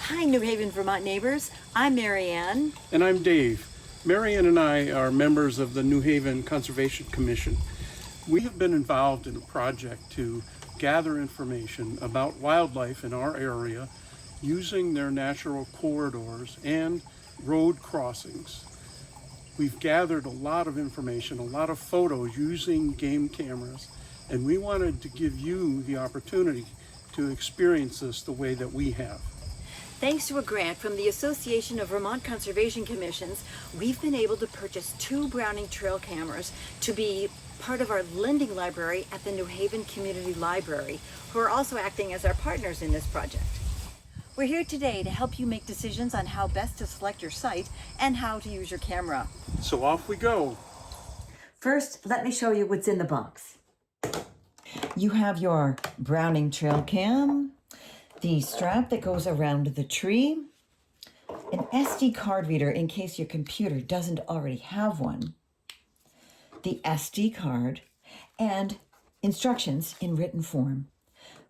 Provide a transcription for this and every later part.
Hi, New Haven, Vermont neighbors. I'm Marianne. And I'm Dave. Marianne and I are members of the New Haven Conservation Commission. We have been involved in a project to gather information about wildlife in our area using their natural corridors and road crossings. We've gathered a lot of information, a lot of photos using game cameras, and we wanted to give you the opportunity to experience this the way that we have. Thanks to a grant from the Association of Vermont Conservation Commissions, we've been able to purchase 2 Browning trail cameras to be part of our lending library at the New Haven Community Library, who are also acting as our partners in this project. We're here today to help you make decisions on how best to select your site and how to use your camera. So off we go. First, let me show you what's in the box. You have your Browning trail cam, the strap that goes around the tree, an SD card reader in case your computer doesn't already have one, the SD card, and instructions in written form.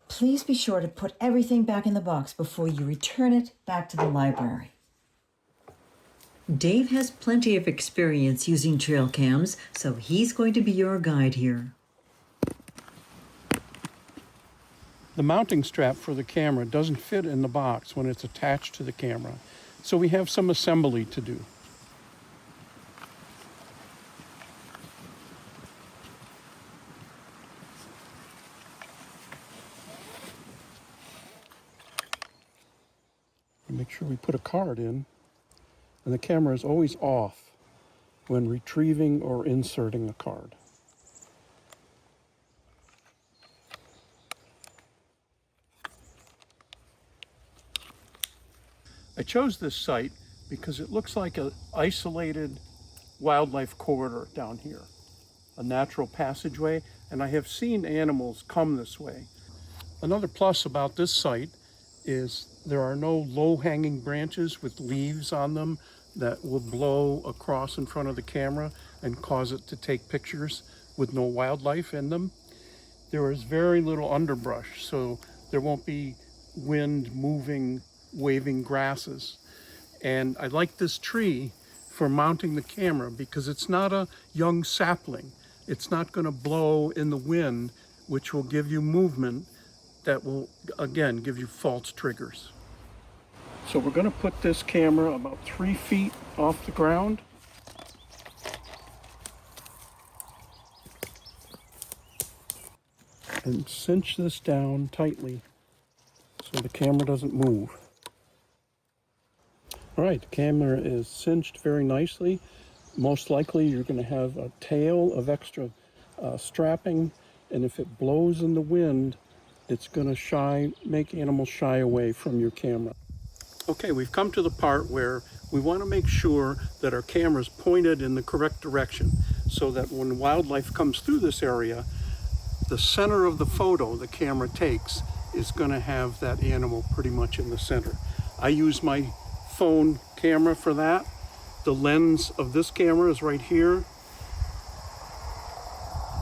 Please be sure to put everything back in the box before you return it back to the library. Dave has plenty of experience using trail cams, so he's going to be your guide here. The mounting strap for the camera doesn't fit in the box when it's attached to the camera, so we have some assembly to do. Make sure we put a card in, and the camera is always off when retrieving or inserting a card. I chose this site because it looks like an isolated wildlife corridor down here, a natural passageway, and I have seen animals come this way. Another plus about this site is there are no low-hanging branches with leaves on them that will blow across in front of the camera and cause it to take pictures with no wildlife in them. There is very little underbrush, so there won't be wind moving waving grasses. And I like this tree for mounting the camera because it's not a young sapling. It's not going to blow in the wind, which will give you movement that will, again, give you false triggers. So we're going to put this camera about 3 feet off the ground. And cinch this down tightly so the camera doesn't move. All right, the camera is cinched very nicely. Most likely you're going to have a tail of extra strapping, and if it blows in the wind, it's going to make animals shy away from your camera. Okay, we've come to the part where we want to make sure that our camera is pointed in the correct direction so that when wildlife comes through this area, the center of the photo the camera takes is going to have that animal pretty much in the center. I use my phone camera for that. The lens of this camera is right here.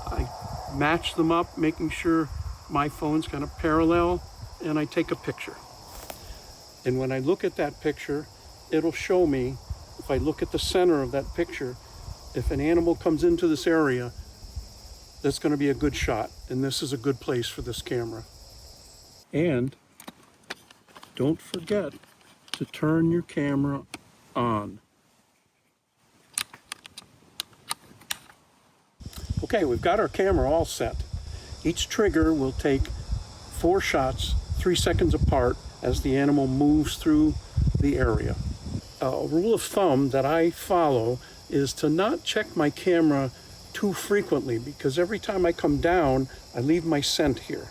I match them up, making sure my phone's kind of parallel, and I take a picture. And when I look at that picture, it'll show me, if I look at the center of that picture, if an animal comes into this area, that's going to be a good shot, and this is a good place for this camera. And don't forget to turn your camera on. Okay, we've got our camera all set. Each trigger will take 4 shots 3 seconds apart as the animal moves through the area. A rule of thumb that I follow is to not check my camera too frequently, because every time I come down, I leave my scent here.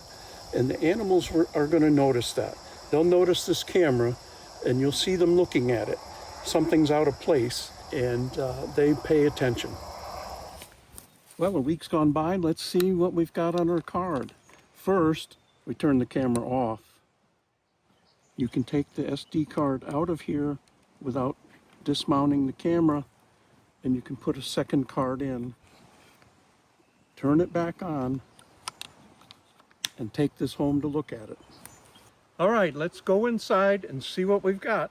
And the animals are going to notice that. They'll notice this camera, and you'll see them looking at it. Something's out of place, and they pay attention. Well, a week's gone by. Let's see what we've got on our card. First, we turn the camera off. You can take the SD card out of here without dismounting the camera, and you can put a second card in. Turn it back on, and take this home to look at it. All right, let's go inside and see what we've got.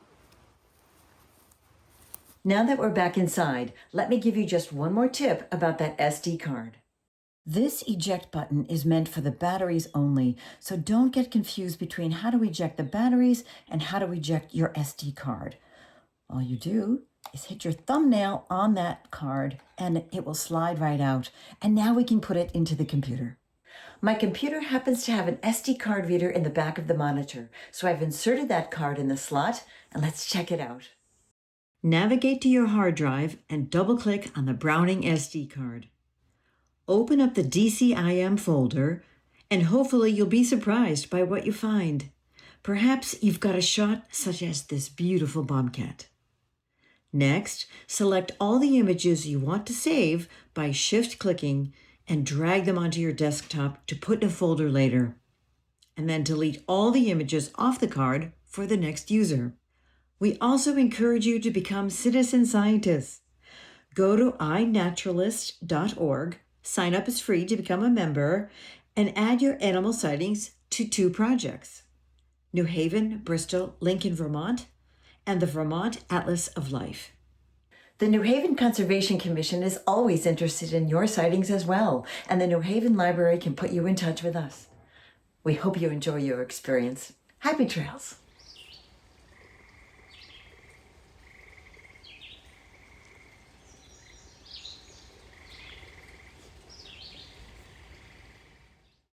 Now that we're back inside, let me give you just one more tip about that SD card. This eject button is meant for the batteries only, so don't get confused between how to eject the batteries and how to eject your SD card. All you do is hit your thumbnail on that card and it will slide right out. And now we can put it into the computer. My computer happens to have an SD card reader in the back of the monitor, so I've inserted that card in the slot, and let's check it out. Navigate to your hard drive and double-click on the Browning SD card. Open up the DCIM folder, and hopefully you'll be surprised by what you find. Perhaps you've got a shot such as this beautiful bobcat. Next, select all the images you want to save by shift-clicking and drag them onto your desktop to put in a folder later. And then delete all the images off the card for the next user. We also encourage you to become citizen scientists. Go to inaturalist.org, sign up is free to become a member, and add your animal sightings to 2 projects: New Haven, Bristol, Lincoln, Vermont, and the Vermont Atlas of Life. The New Haven Conservation Commission is always interested in your sightings as well, and the New Haven Library can put you in touch with us. We hope you enjoy your experience. Happy trails!